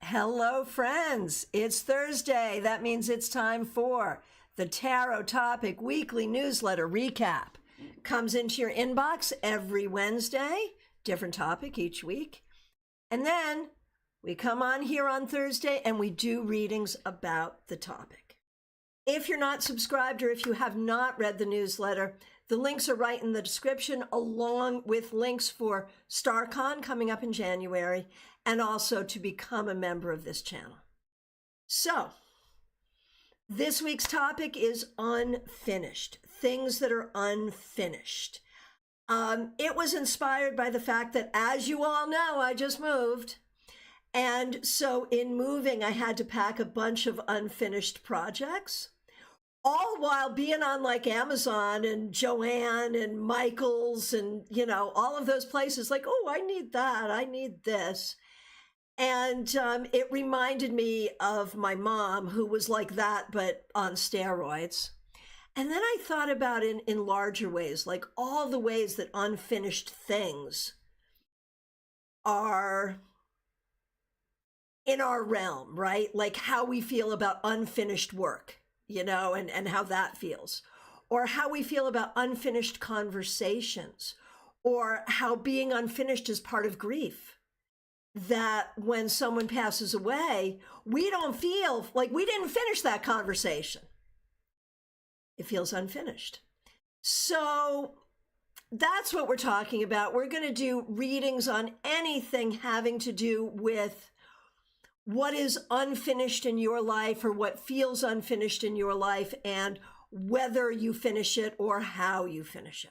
Hello, friends. It's Thursday. That means it's time for the Tarot Topic Weekly Newsletter Recap. Comes into your inbox every Wednesday, different topic each week. And then we come on here on Thursday and we do readings about the topic. If you're not subscribed or if you have not read the newsletter, the links are right in the description, along with links for StaarCon coming up in January, and also to become a member of this channel. So, this week's topic is unfinished, things that are unfinished. It was inspired by the fact that, as you all know, I just moved. And so in moving, I had to pack a bunch of unfinished projects, all while being on like Amazon and Joann and Michael's and, all of those places like, oh, I need that, I need this. And it reminded me of my mom, who was like that, but on steroids. And then I thought about it in larger ways, like all the ways that unfinished things are in our realm, right? Like how we feel about unfinished work, and how that feels. Or how we feel about unfinished conversations. Or how being unfinished is part of grief. That when someone passes away, we don't feel like we didn't finish that conversation. It feels unfinished. So that's what we're talking about. We're going to do readings on anything having to do with what is unfinished in your life or what feels unfinished in your life and whether you finish it or how you finish it.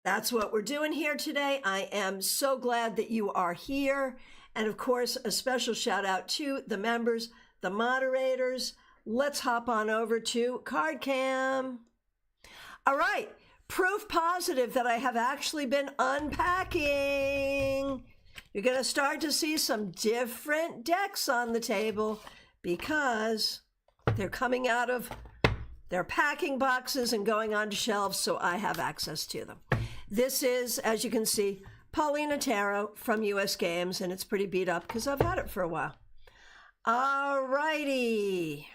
That's what we're doing here today. I am so glad that you are here. And of course, a special shout out to the members, the moderators. Let's hop on over to CardCam. All right, proof positive that I have actually been unpacking. You're going to start to see some different decks on the table because they're coming out of their packing boxes and going onto shelves, so I have access to them. This is, as you can see, Paulina Tarot from US Games, and it's pretty beat up because I've had it for a while. All righty.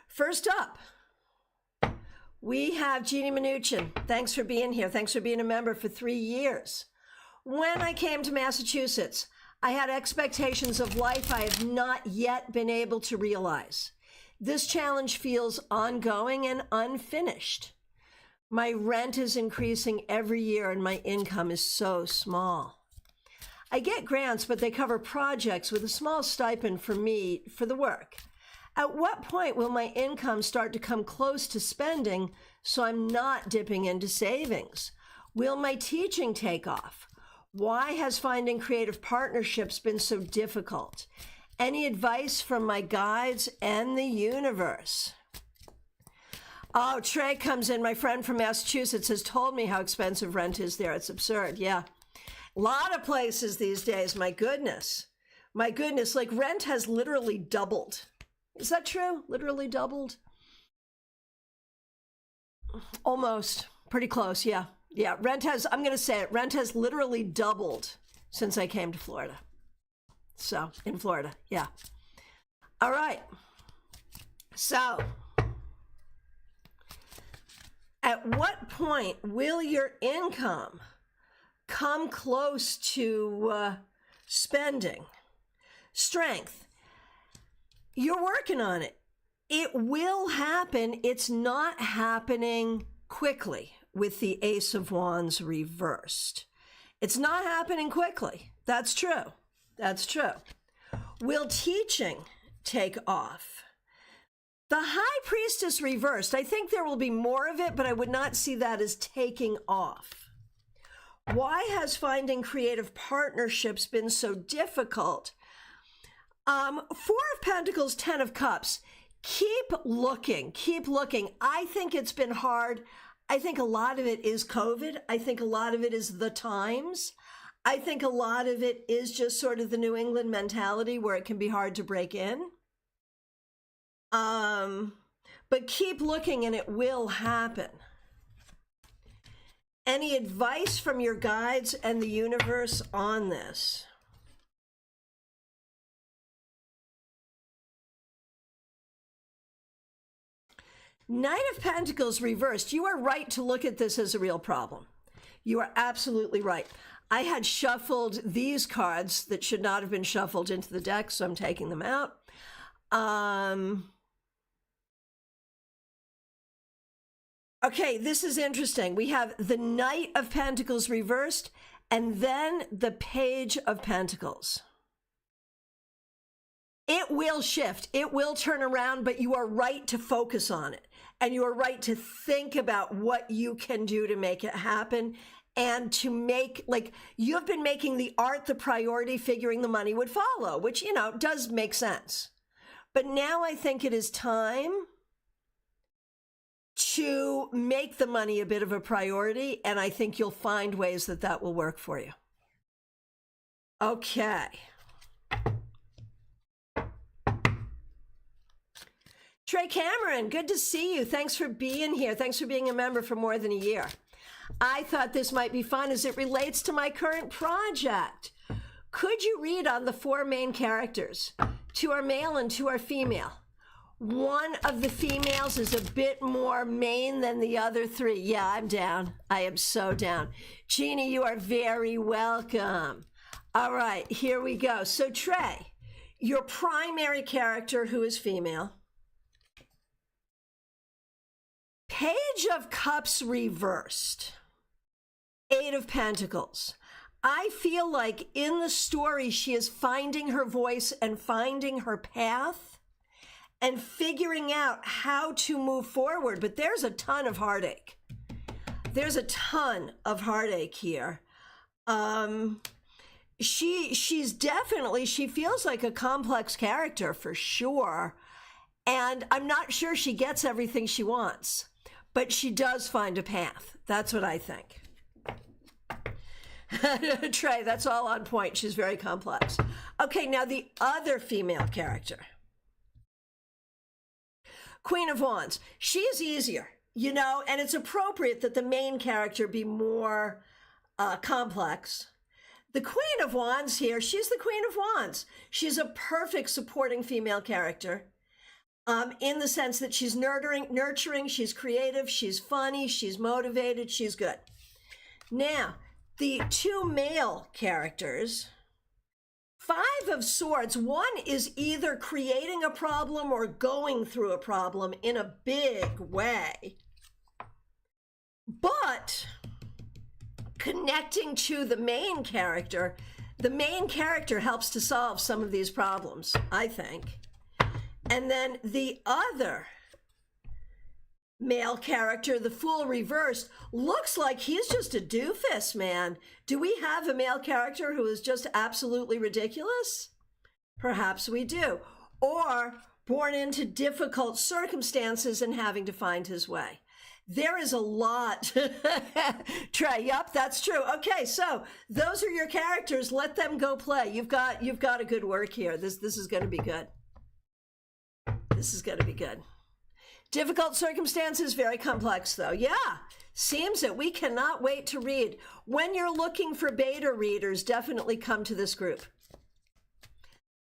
First up, we have Jeannie Mnuchin. Thanks for being here. Thanks for being a member for 3 years. When I came to Massachusetts, I had expectations of life I have not yet been able to realize. This challenge feels ongoing and unfinished. My rent is increasing every year and my income is so small. I get grants, but they cover projects with a small stipend for me for the work. At what point will my income start to come close to spending so I'm not dipping into savings? Will my teaching take off? Why has finding creative partnerships been so difficult? Any advice from my guides and the universe? Oh, Trey comes in. My friend from Massachusetts has told me how expensive rent is there. It's absurd. Yeah. A lot of places these days. My goodness. My goodness. Like rent has literally doubled. Is that true? Literally doubled? Almost. Pretty close. Yeah. Yeah. Rent has, I'm going to say it, rent has literally doubled since I came to Florida. So, in Florida. Yeah. All right. So, at what point will your income come close to spending? Strength. You're working on it. It will happen. It's not happening quickly with the Ace of Wands reversed. It's not happening quickly. That's true. That's true. Will teaching take off? The High Priestess reversed. I think there will be more of it, but I would not see that as taking off. Why has finding creative partnerships been so difficult? Four of Pentacles, 10 of Cups. Keep looking. Keep looking. I think it's been hard. I think a lot of it is COVID. I think a lot of it is the times. I think a lot of it is just sort of the New England mentality where it can be hard to break in. But keep looking and it will happen. Any advice from your guides and the universe on this? Knight of Pentacles reversed. You are right to look at this as a real problem. You are absolutely right. I had shuffled these cards that should not have been shuffled into the deck, so I'm taking them out. Okay, this is interesting. We have the Knight of Pentacles reversed and then the Page of Pentacles. It will shift. It will turn around, but you are right to focus on it. And you are right to think about what you can do to make it happen and to make, like, you've been making the art the priority, figuring the money would follow, which, you know, does make sense. But now I think it is time to make the money a bit of a priority, and I think you'll find ways that that will work for you. Okay. Trey Cameron, good to see you. Thanks for being here. Thanks for being a member for more than a year. I thought this might be fun as it relates to my current project. Could you read on the 4 main characters, 2 are male and 2 are female? One of the females is a bit more main than the other 3. Yeah, I'm down. I am so down. Jeannie, you are very welcome. All right, here we go. So Trey, your primary character who is female. Page of Cups reversed. 8 of Pentacles. I feel like in the story, she is finding her voice and finding her path and figuring out how to move forward. But there's a ton of heartache. There's a ton of heartache here. She's definitely, she feels like a complex character for sure. And I'm not sure she gets everything she wants, but she does find a path. That's what I think. Trey, that's all on point. She's very complex. Okay, now the other female character. Queen of Wands. She's easier, you know, and it's appropriate that the main character be more complex. The Queen of Wands here, she's the Queen of Wands. She's a perfect supporting female character in the sense that she's nurturing, she's creative, she's funny, she's motivated, she's good. Now, the 2 male characters, 5 of Swords, one is either creating a problem or going through a problem in a big way, but connecting to the main character helps to solve some of these problems, I think. And then the other male character, the Fool reversed, looks like he's just a doofus, man. Do we have a male character who is just absolutely ridiculous? Perhaps we do. Or born into difficult circumstances and having to find his way. There is a lot. Trey, yep, that's true. Okay, so those are your characters. Let them go play. You've got a good work here. This is going to be good. This is going to be good. Difficult circumstances, very complex though. Yeah, seems it. We cannot wait to read. When you're looking for beta readers, definitely come to this group.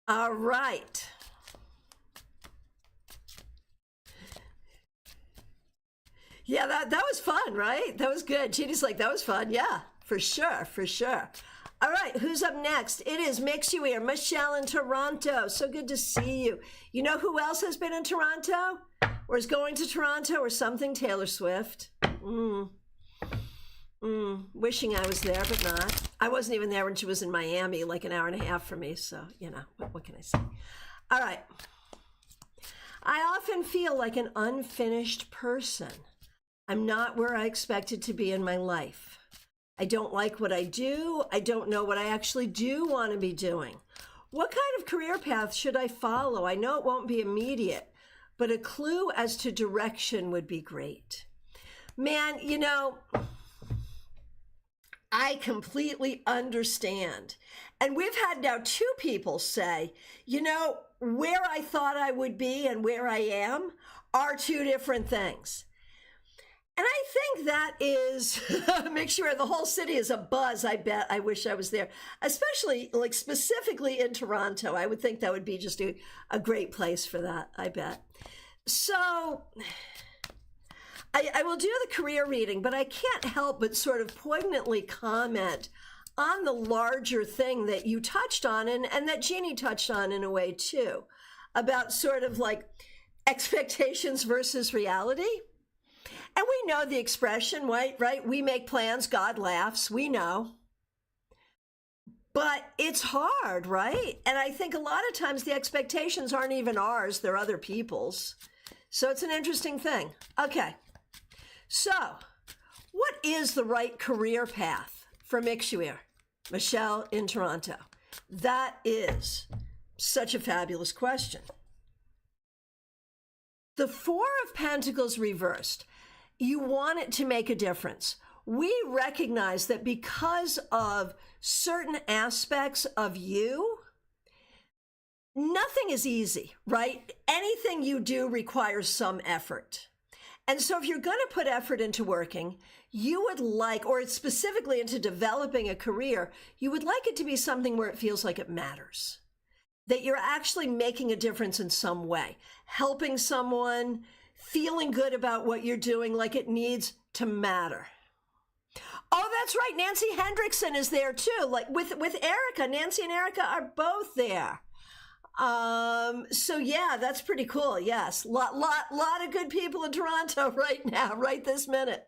All right. Yeah, that was fun, right? That was good. Jeannie's like, that was fun. Yeah, for sure, for sure. All right, who's up next? It is Mixuir, Michelle in Toronto. So good to see you. You know who else has been in Toronto? Or is going to Toronto or something? Taylor Swift. Wishing I was there, but not. I wasn't even there when she was in Miami, like an hour and a half from me. So, you know, what can I say? All right. I often feel like an unfinished person. I'm not where I expected to be in my life. I don't like what I do. I don't know what I actually do want to be doing. What kind of career path should I follow? I know it won't be immediate, but a clue as to direction would be great. Man, you know, I completely understand. And we've had now 2 people say, you know, where I thought I would be and where I am are 2 different things. And I think that is, make sure the whole city is a buzz, I bet. I wish I was there, especially like specifically in Toronto. I would think that would be just a great place for that, I bet. So I will do the career reading, but I can't help but sort of poignantly comment on the larger thing that you touched on and that Jeannie touched on in a way too, about sort of like expectations versus reality. And we know the expression, right? We make plans, God laughs. We know. But it's hard, right? And I think a lot of times the expectations aren't even ours, they're other people's. So it's an interesting thing. Okay. So, what is the right career path for Michelle in Toronto? That is such a fabulous question. The Four of Pentacles reversed. You want it to make a difference. We recognize that because of certain aspects of you, nothing is easy, right? Anything you do requires some effort. And so if you're going to put effort into working, you would like, or specifically into developing a career, you would like it to be something where it feels like it matters, that you're actually making a difference in some way, helping someone, feeling good about what you're doing, like it needs to matter. Oh, that's right. Nancy Hendrickson is there too. Like with Erica, Nancy and Erica are both there. So yeah, that's pretty cool. Yes. Lot of good people in Toronto right now, right this minute.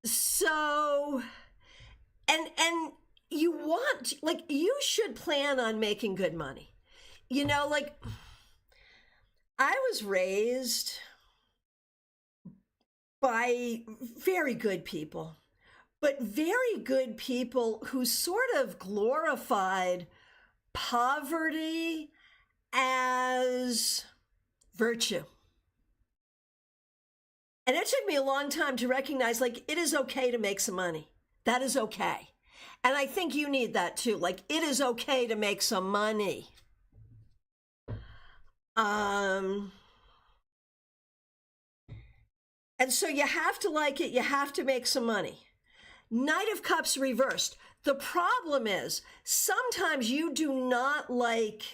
So, and you want, like, you should plan on making good money. You know, like, I was raised by very good people, but very good people who sort of glorified poverty as virtue. And it took me a long time to recognize, like, it is okay to make some money. That is okay. And I think you need that too. Like, it is okay to make some money. And so you have to like it. You have to make some money. Knight of Cups reversed. The problem is sometimes you do not like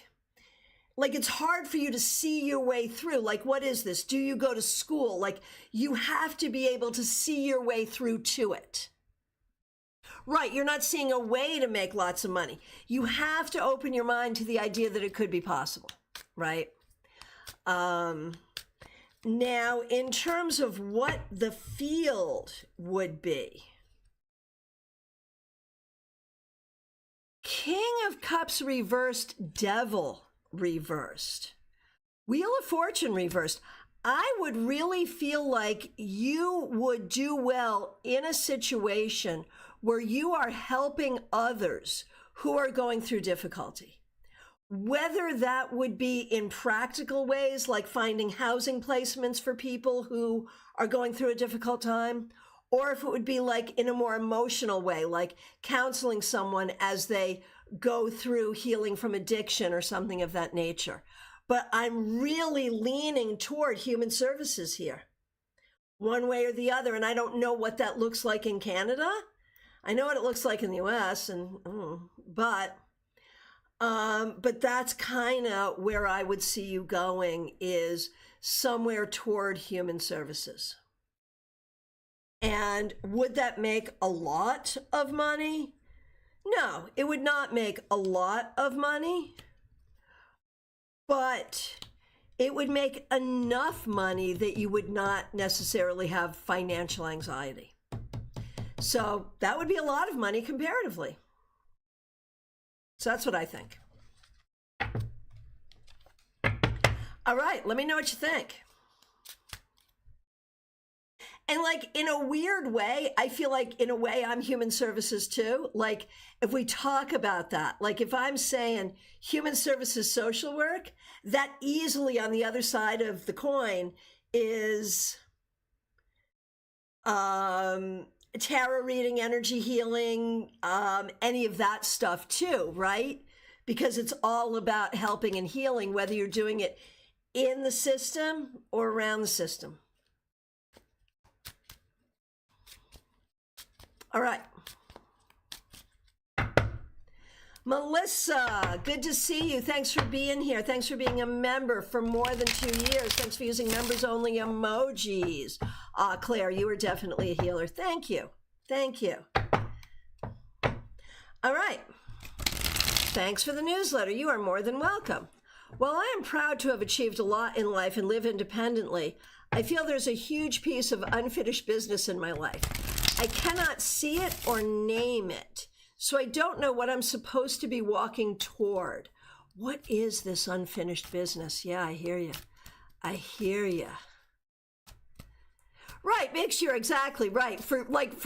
it's hard for you to see your way through. Like, what is this? Do you go to school? Like, you have to be able to see your way through to it. Right, you're not seeing a way to make lots of money. You have to open your mind to the idea that it could be possible, right? Now, in terms of what the field would be, King of Cups reversed, Devil reversed, Wheel of Fortune reversed. I would really feel like you would do well in a situation where you are helping others who are going through difficulty. Whether that would be in practical ways, like finding housing placements for people who are going through a difficult time, or if it would be like in a more emotional way, like counseling someone as they go through healing from addiction or something of that nature. But I'm really leaning toward human services here, one way or the other. And I don't know what that looks like in Canada. I know what it looks like in the US, but that's kind of where I would see you going, is somewhere toward human services. And would that make a lot of money? No, it would not make a lot of money, but it would make enough money that you would not necessarily have financial anxiety. So that would be a lot of money comparatively. So that's what I think. All right, let me know what you think. And like, in a weird way, I feel like in a way I'm human services too. Like, if we talk about that, like if I'm saying human services social work, that easily on the other side of the coin is tarot reading, energy healing, any of that stuff too, right? Because it's all about helping and healing, whether you're doing it in the system or around the system. All right. Melissa, good to see you. Thanks for being here. Thanks for being a member for more than 2 years. Thanks for using members only emojis. Claire, you are definitely a healer. Thank you. Thank you. All right. Thanks for the newsletter. You are more than welcome. While I am proud to have achieved a lot in life and live independently, I feel there's a huge piece of unfinished business in my life. I cannot see it or name it. So I don't know what I'm supposed to be walking toward. What is this unfinished business? Yeah, I hear you. I hear you. Right, Mix, you're exactly right. For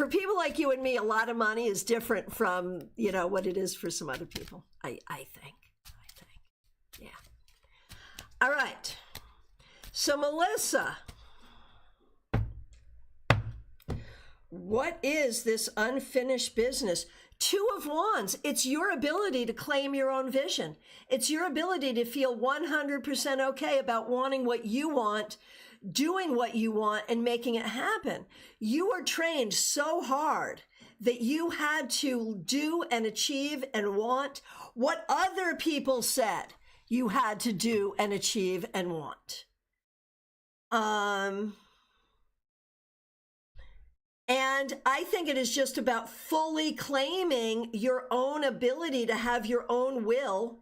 people like you and me, a lot of money is different from, what it is for some other people. I think. Yeah. All right. So Melissa, what is this unfinished business? 2 of Wands. It's your ability to claim your own vision. It's your ability to feel 100% okay about wanting what you want, doing what you want, and making it happen. You were trained so hard that you had to do and achieve and want what other people said you had to do and achieve and want. And I think it is just about fully claiming your own ability to have your own will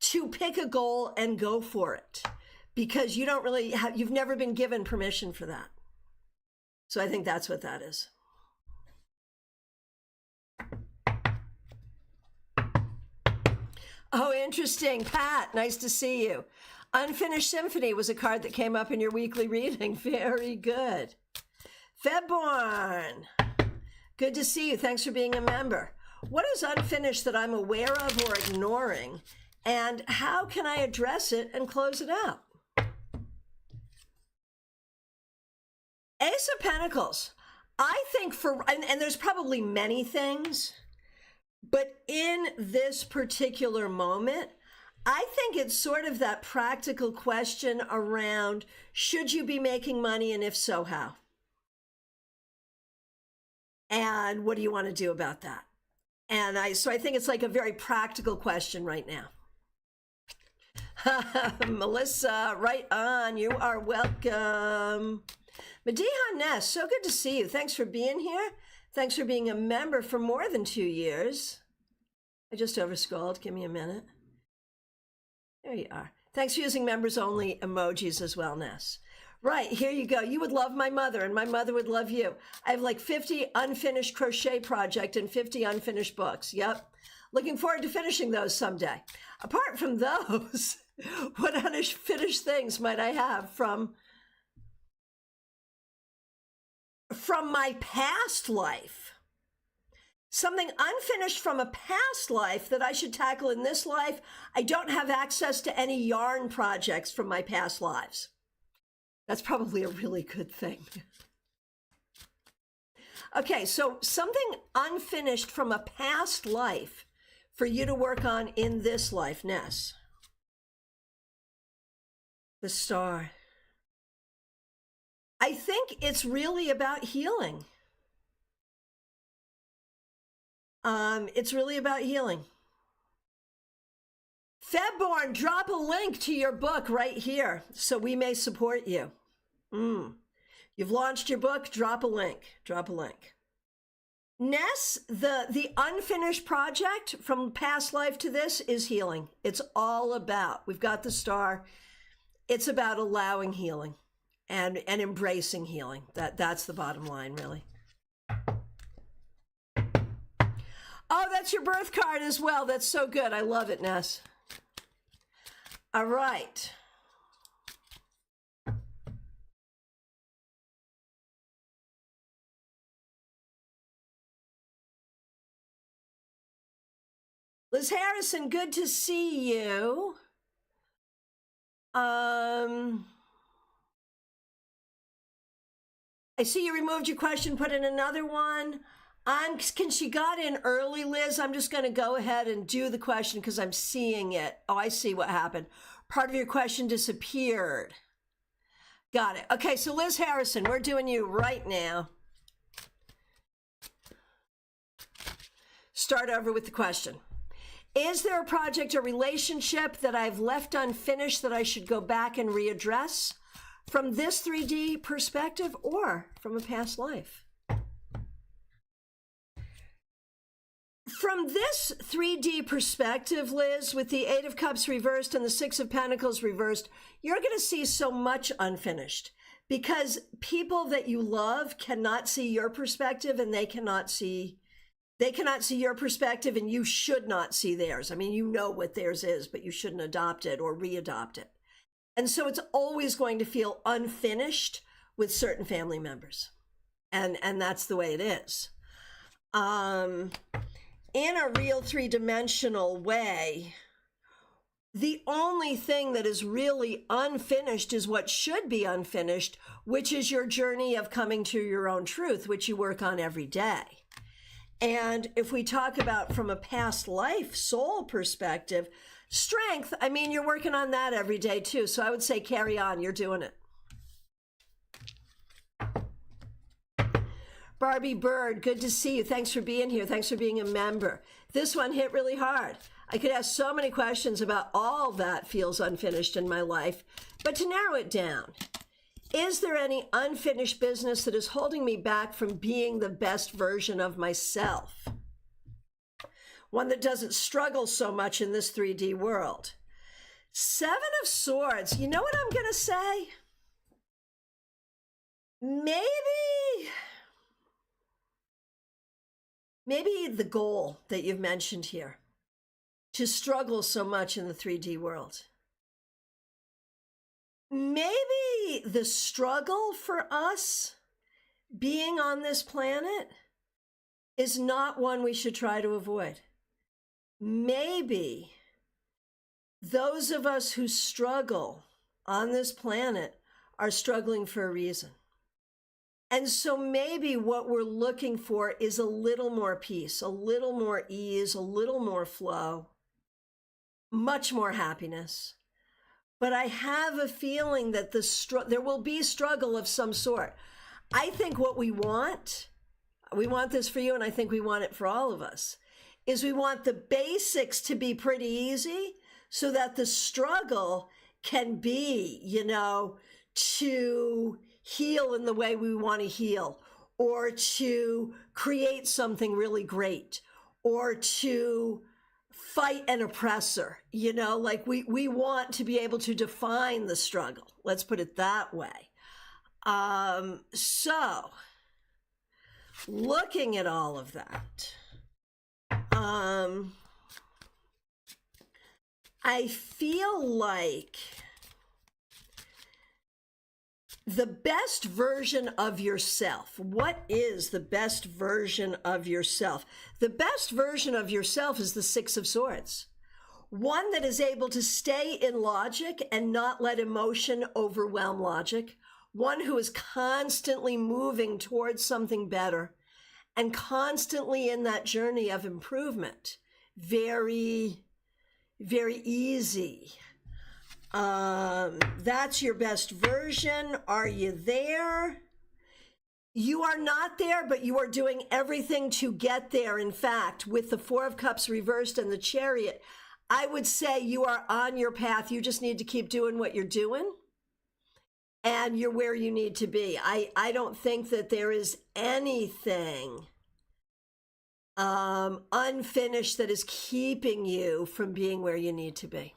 to pick a goal and go for it, because you don't really have, you've never been given permission for that. So I think that's what that is. Oh, interesting. Pat, nice to see you. Unfinished Symphony was a card that came up in your weekly reading. Very good. Febborn, good to see you. Thanks for being a member. What is unfinished that I'm aware of or ignoring, and how can I address it and close it out? Ace of Pentacles. I think and there's probably many things, but in this particular moment, I think it's sort of that practical question around, should you be making money, and if so, how? And what do you want to do about that? And so I think it's like a very practical question right now. Melissa, right on. You are welcome. Mediha Ness, so good to see you. Thanks for being here. Thanks for being a member for more than 2 years. I just overscrolled. Give me a minute. There you are. Thanks for using members only emojis as well, Ness. Right, here you go. You would love my mother, and my mother would love you. I have like 50 unfinished crochet project and 50 unfinished books. Yep. Looking forward to finishing those someday. Apart from those, what unfinished things might I have from my past life? Something unfinished from a past life that I should tackle in this life. I don't have access to any yarn projects from my past lives. That's probably a really good thing. Okay, so something unfinished from a past life for you to work on in this life, Ness. The Star. I think it's really about healing. It's really about healing. Febborn, drop a link to your book right here so we may support you. You've launched your book, drop a link. Drop a link. Ness, the unfinished project from past life to this is healing. It's all about, we've got the Star. It's about allowing healing and embracing healing. That's the bottom line, really. Oh, that's your birth card as well. That's so good. I love it, Ness. All right. Liz Harrison, good to see you. I see you removed your question, put in another one. She got in early, Liz. I'm just going to go ahead and do the question because I'm seeing it. Oh, I see what happened. Part of your question disappeared. Got it. Okay, so Liz Harrison, we're doing you right now. Start over with the question. Is there a project or relationship that I've left unfinished that I should go back and readdress from this 3D perspective or from a past life? From this 3D perspective, Liz, with the Eight of Cups reversed and the Six of Pentacles reversed, you're going to see so much unfinished because people that you love cannot see your perspective, and they cannot see your perspective, and you should not see theirs. I mean, you know what theirs is, but you shouldn't adopt it or readopt it. And so it's always going to feel unfinished with certain family members. And that's the way it is. In a real three-dimensional way, the only thing that is really unfinished is what should be unfinished, which is your journey of coming to your own truth, which you work on every day. And if we talk about from a past life soul perspective, strength, I mean, you're working on that every day too. So I would say carry on, you're doing it. Barbie Bird, good to see you. Thanks for being here. Thanks for being a member. This one hit really hard. I could ask so many questions about all that feels unfinished in my life, but to narrow it down, is there any unfinished business that is holding me back from being the best version of myself? One that doesn't struggle so much in this 3D world. Seven of Swords. You know what I'm going to say? Maybe the goal that you've mentioned here, to struggle so much in the 3D world. Maybe the struggle for us being on this planet is not one we should try to avoid. Maybe those of us who struggle on this planet are struggling for a reason. And so maybe what we're looking for is a little more peace, a little more ease, a little more flow, much more happiness. But I have a feeling that there will be struggle of some sort. I think what we want this for you, and I think we want it for all of us, is we want the basics to be pretty easy so that the struggle can be, to heal in the way we want to heal, or to create something really great, or to fight an oppressor, like we want to be able to define the struggle. Let's put it that way. So looking at all of that, I feel like the best version of yourself. What is the best version of yourself? The best version of yourself is the Six of Swords. One that is able to stay in logic and not let emotion overwhelm logic. One who is constantly moving towards something better and constantly in that journey of improvement. Very, very easy. That's your best version. Are you there? You are not there, but you are doing everything to get there. In fact, with the Four of Cups reversed and the Chariot, I would say you are on your path. You just need to keep doing what you're doing, and you're where you need to be. I don't think that there is anything unfinished that is keeping you from being where you need to be.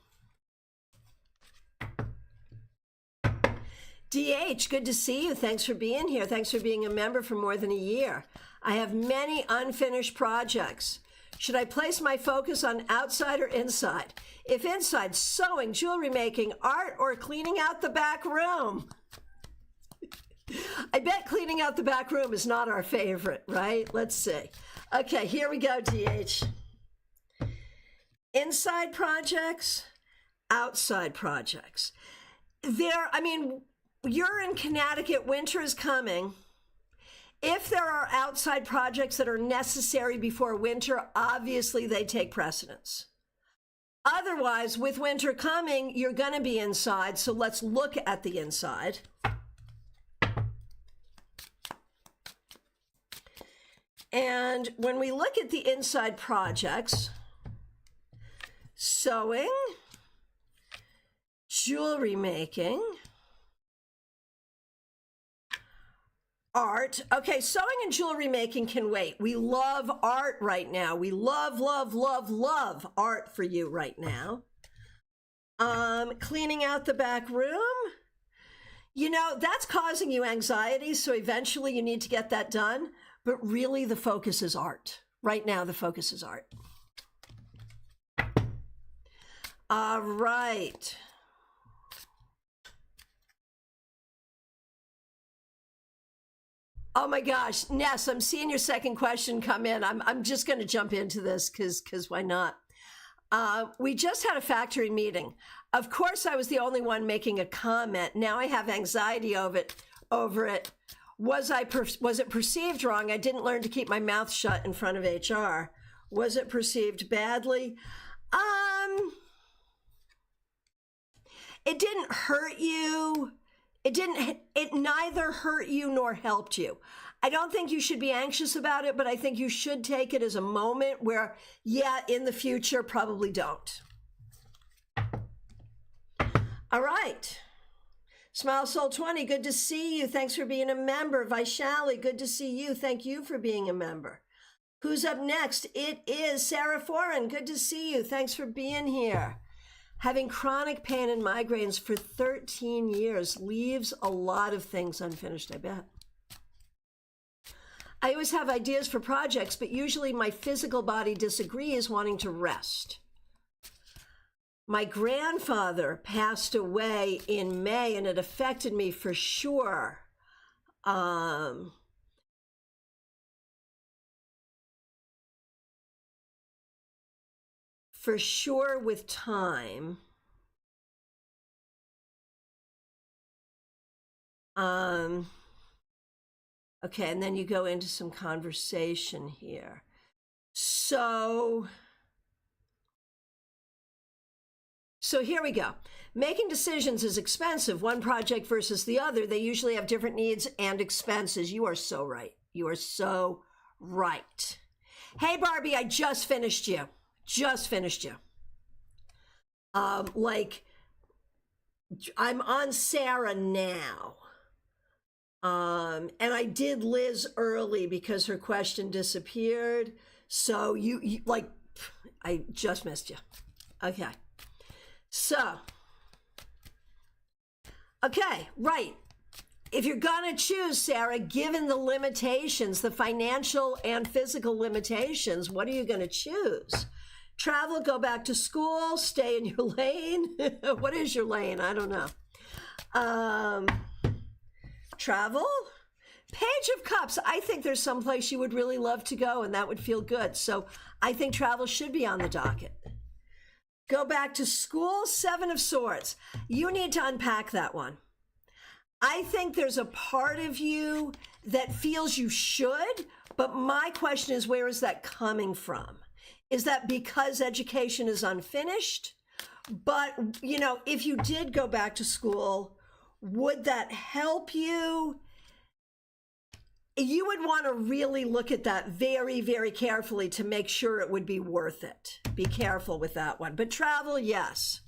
DH, good to see you. Thanks for being here. Thanks for being a member for more than a year. I have many unfinished projects. Should I place my focus on outside or inside? If inside, sewing, jewelry making, art, or cleaning out the back room? I bet cleaning out the back room is not our favorite, right? Let's see. Okay, here we go, DH. Inside projects, outside projects. You're in Connecticut, winter is coming. If there are outside projects that are necessary before winter, obviously they take precedence. Otherwise, with winter coming, you're going to be inside, so let's look at the inside. And when we look at the inside projects, Sewing, jewelry making, art. Okay, sewing and jewelry making can wait. We love art right now. We love, love, love, love art for you right now. Cleaning out the back room. You know, that's causing you anxiety, so eventually you need to get that done. But really, the focus is art. Right now, the focus is art. All right. Oh my gosh, Ness, I'm seeing your second question come in. I'm just going to jump into this because why not? We just had a factory meeting. Of course, I was the only one making a comment. Now I have anxiety over it. Was it perceived wrong? I didn't learn to keep my mouth shut in front of HR. Was it perceived badly? It didn't hurt you. It neither hurt you nor helped you. I don't think you should be anxious about it, but I think you should take it as a moment where, yeah, in the future, probably don't. All right. Smile Soul 20, good to see you. Thanks for being a member. Vaishali, good to see you. Thank you for being a member. Who's up next? It is Sarah Foreign. Good to see you. Thanks for being here. Having chronic pain and migraines for 13 years leaves a lot of things unfinished, I bet. I always have ideas for projects, but usually my physical body disagrees, wanting to rest. My grandfather passed away in May, and it affected me for sure. For sure with time. Okay, and then you go into some conversation here. So here we go. Making decisions is expensive. One project versus the other. They usually have different needs and expenses. You are so right. You are so right. Hey, Barbie, I just finished you. Like, I'm on Sarah now. And I did Liz early because her question disappeared. So you like, I just missed you. Okay. So, okay, right. If you're going to choose, Sarah, given the limitations, the financial and physical limitations, what are you going to choose? Travel, go back to school, stay in your lane. What is your lane? I don't know. Travel, Page of Cups. I think there's someplace you would really love to go and that would feel good. So I think travel should be on the docket. Go back to school, Seven of Swords. You need to unpack that one. I think there's a part of you that feels you should, but my question is, where is that coming from? Is that because education is unfinished? But, you know, if you did go back to school, would that help you? You would want to really look at that very, very carefully to make sure it would be worth it. Be careful with that one. But travel, yes.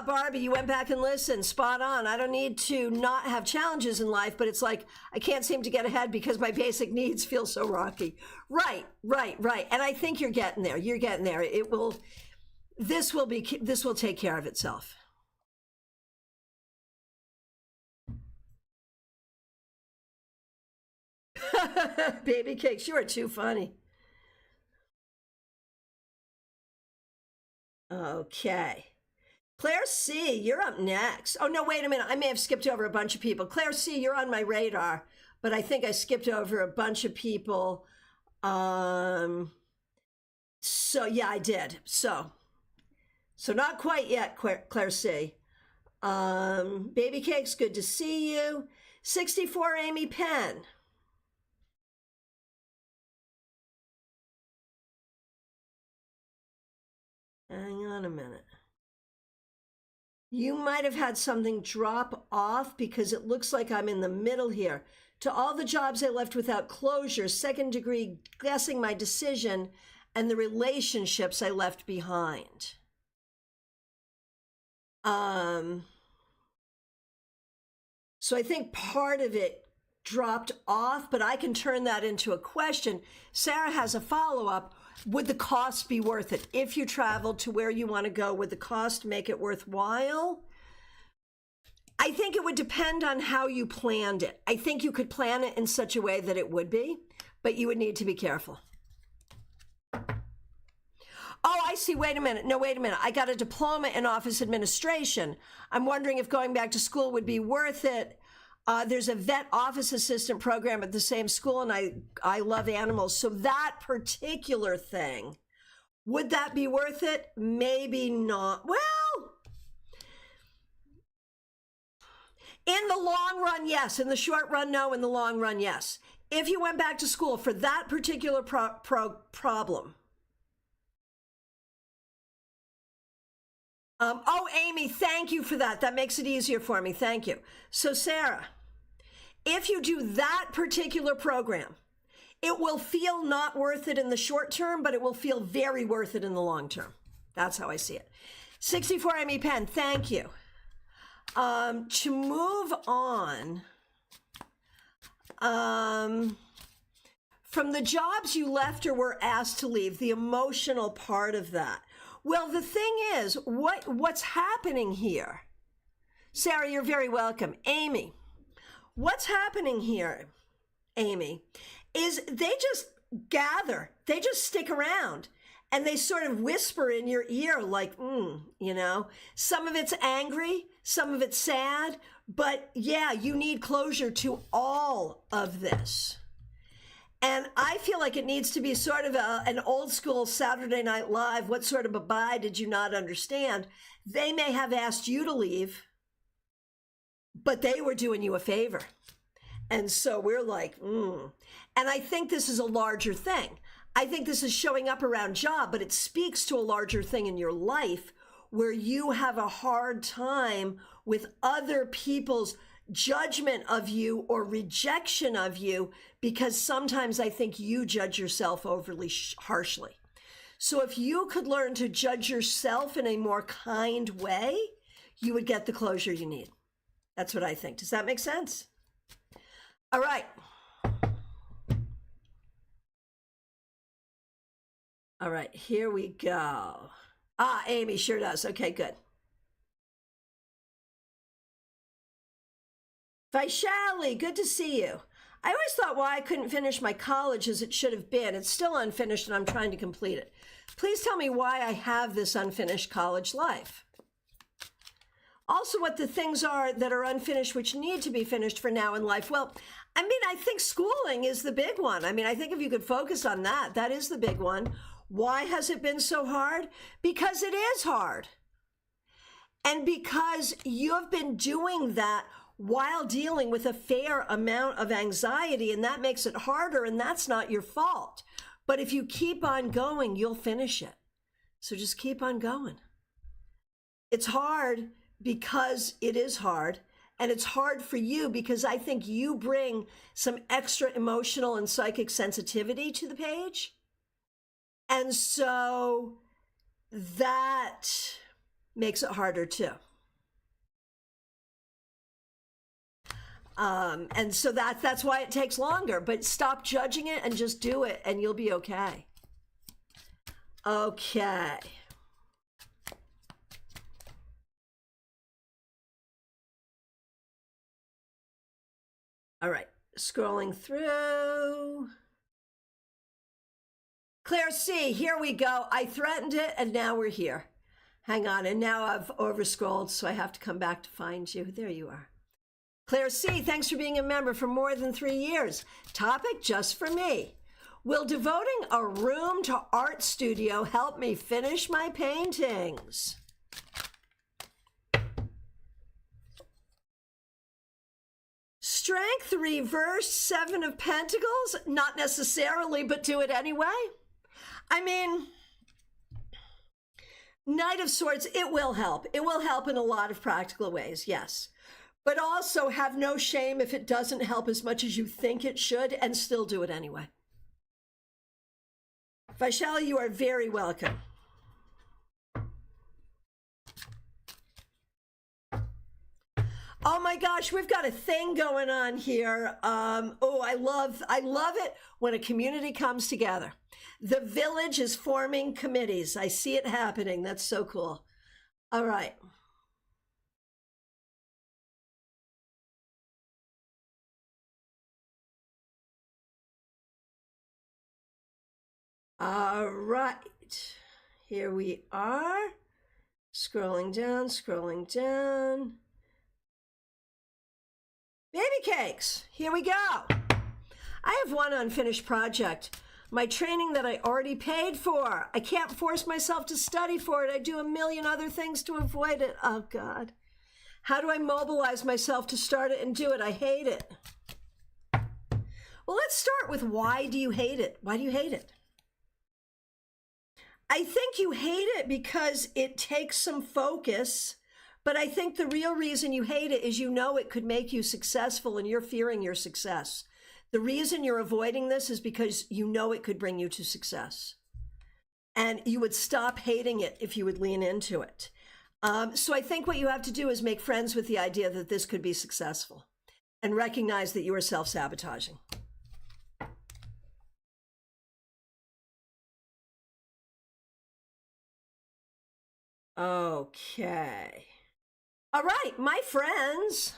Barbie, you went back and listened. Spot on. I don't need to not have challenges in life, but it's like I can't seem to get ahead because my basic needs feel so rocky. Right. And I think you're getting there. You're getting there. This will take care of itself. Baby cakes, you are too funny. Okay. Claire C., you're up next. Oh, no, wait a minute. I may have skipped over a bunch of people. Claire C., you're on my radar, but I think I skipped over a bunch of people. So, yeah, I did. So not quite yet, Claire C. Baby Cakes, good to see you. 64, Amy Penn. Hang on a minute. You might have had something drop off because it looks like I'm in the middle here. To all the jobs I left without closure, second degree guessing my decision and the relationships I left behind. So I think part of it dropped off, but I can turn that into a question. Sarah has a follow-up. Would the cost be worth it? If you traveled to where you want to go, would the cost make it worthwhile? I think it would depend on how you planned it. I think you could plan it in such a way that it would be, but you would need to be careful. Oh, I see. Wait a minute. No, wait a minute. I got a diploma in office administration. I'm wondering if going back to school would be worth it. There's a vet office assistant program at the same school, and I love animals. So that particular thing, would that be worth it? Maybe not. Well, in the long run, yes. In the short run, no. In the long run, yes. If you went back to school for that particular problem. Oh, Amy, thank you for that. That makes it easier for me. Thank you. So, Sarah, if you do that particular program, it will feel not worth it in the short term, but it will feel very worth it in the long term. That's how I see it. 64 Amy Penn, thank you. To move on, from the jobs you left or were asked to leave, the emotional part of that. Well, the thing is, what's happening here? Sarah, you're very welcome. Amy, what's happening here, Amy, is they just gather, they just stick around, and they sort of whisper in your ear like, you know, some of it's angry, some of it's sad, but yeah, you need closure to all of this. And I feel like it needs to be sort of an old school Saturday Night Live. What sort of a bye did you not understand? They may have asked you to leave, but they were doing you a favor. And so we're like, And I think this is a larger thing. I think this is showing up around job, but it speaks to a larger thing in your life where you have a hard time with other people's judgment of you or rejection of you, because sometimes I think you judge yourself overly harshly. So if you could learn to judge yourself in a more kind way, you would get the closure you need. That's what I think. Does that make sense? All right. All right, here we go. Amy sure does. Okay, good. Vaishali, good to see you. I always thought why I couldn't finish my college as it should have been. It's still unfinished and I'm trying to complete it. Please tell me why I have this unfinished college life. Also, what the things are that are unfinished which need to be finished for now in life. Well, I mean, I think schooling is the big one. I mean, I think if you could focus on that, that is the big one. Why has it been so hard? Because it is hard. And because you've been doing that while dealing with a fair amount of anxiety, and that makes it harder, and that's not your fault. But if you keep on going, you'll finish it. So just keep on going. It's hard because it is hard, and it's hard for you because I think you bring some extra emotional and psychic sensitivity to the page. And so that makes it harder too. And so that's why it takes longer, but stop judging it and just do it and you'll be okay. Okay. All right, scrolling through. Claire C, here we go. I threatened it and now we're here. Hang on, and now I've overscrolled, so I have to come back to find you. There you are. Claire C, thanks for being a member for more than 3 years. Topic just for me. Will devoting a room to art studio help me finish my paintings? Strength reversed, 7 of Pentacles? Not necessarily, but do it anyway. I mean, Knight of Swords, it will help. It will help in a lot of practical ways, yes. But also have no shame if it doesn't help as much as you think it should and still do it anyway. Vaishali, you are very welcome. Oh my gosh, we've got a thing going on here. I love it when a community comes together. The village is forming committees. I see it happening. That's so cool. All right. All right. Here we are. Scrolling down, scrolling down. Baby cakes, here we go. I have one unfinished project. My training that I already paid for. I can't force myself to study for it. I do a million other things to avoid it. Oh God. How do I mobilize myself to start it and do it? I hate it. Well, let's start with why do you hate it? Why do you hate it? I think you hate it because it takes some focus, but I think the real reason you hate it is you know it could make you successful and you're fearing your success. The reason you're avoiding this is because you know it could bring you to success. And you would stop hating it if you would lean into it. So I think what you have to do is make friends with the idea that this could be successful and recognize that you are self-sabotaging. Okay. All right, my friends,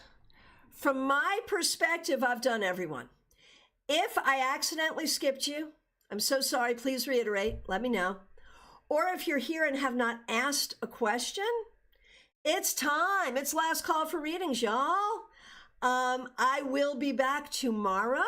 from my perspective, I've done everyone. If I accidentally skipped you, I'm so sorry, please reiterate, let me know. Or if you're here and have not asked a question, it's time. It's last call for readings, y'all. I will be back tomorrow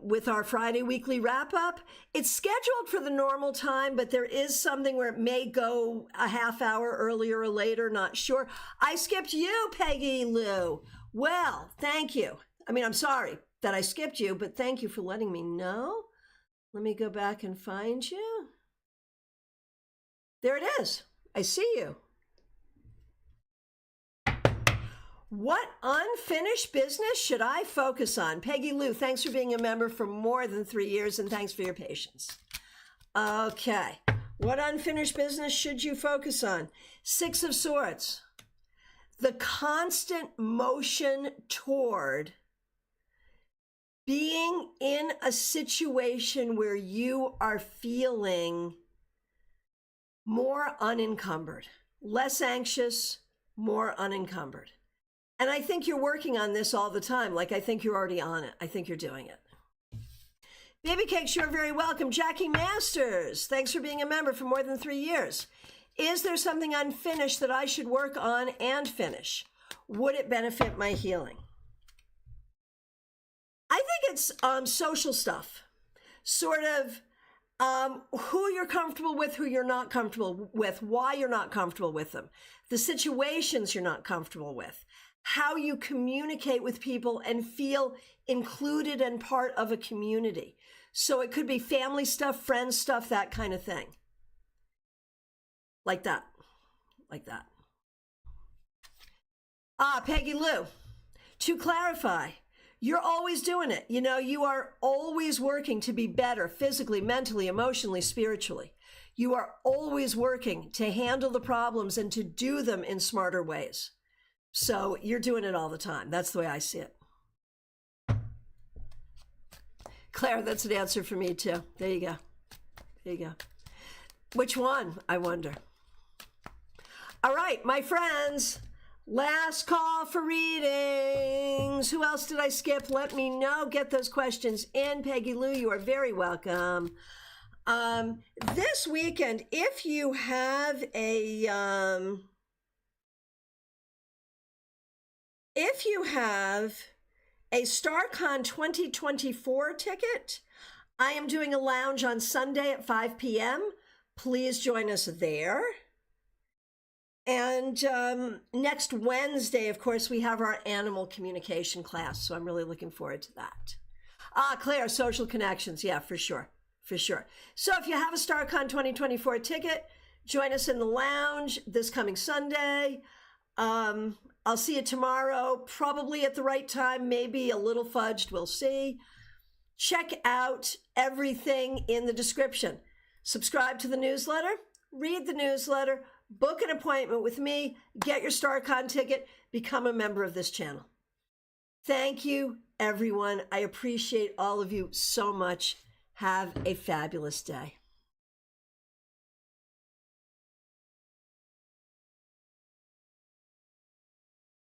with our Friday weekly wrap up. It's scheduled for the normal time, but there is something where it may go a half hour earlier or later, not sure. I skipped you, Peggy Lou. Well, thank you. I mean, I'm sorry that I skipped you, but thank you for letting me know. Let me go back and find you. There it is. I see you. What unfinished business should I focus on? Peggy Lou, thanks for being a member for more than 3 years, and thanks for your patience. Okay, what unfinished business should you focus on? Six of Swords. The constant motion toward being in a situation where you are feeling more unencumbered, less anxious, more unencumbered. And I think you're working on this all the time. Like, I think you're already on it. I think you're doing it. Baby Cakes, you're very welcome. Jackie Masters, thanks for being a member for more than 3 years. Is there something unfinished that I should work on and finish? Would it benefit my healing? I think it's social stuff. Sort of who you're comfortable with, who you're not comfortable with, why you're not comfortable with them, the situations you're not comfortable with, how you communicate with people and feel included and part of a community. So it could be family stuff, friends stuff, that kind of thing. Like that. Like that. Peggy Lou, to clarify, you're always doing it. You know, you are always working to be better physically, mentally, emotionally, spiritually. You are always working to handle the problems and to do them in smarter ways. So you're doing it all the time. That's the way I see it. Claire, that's an answer for me too. There you go. There you go. Which one, I wonder? All right, my friends, last call for readings. Who else did I skip? Let me know. Get those questions in. Peggy Lou, you are very welcome. This weekend, if you have a StaarCon 2024 ticket, I am doing a lounge on Sunday at 5 p.m. Please join us there. And next Wednesday, of course, we have our animal communication class. So I'm really looking forward to that. Claire, social connections. Yeah, for sure. For sure. So if you have a StaarCon 2024 ticket, join us in the lounge this coming Sunday. I'll see you tomorrow, probably at the right time, maybe a little fudged, we'll see. Check out everything in the description. Subscribe to the newsletter, read the newsletter, book an appointment with me, get your StaarCon ticket, become a member of this channel. Thank you, everyone. I appreciate all of you so much. Have a fabulous day.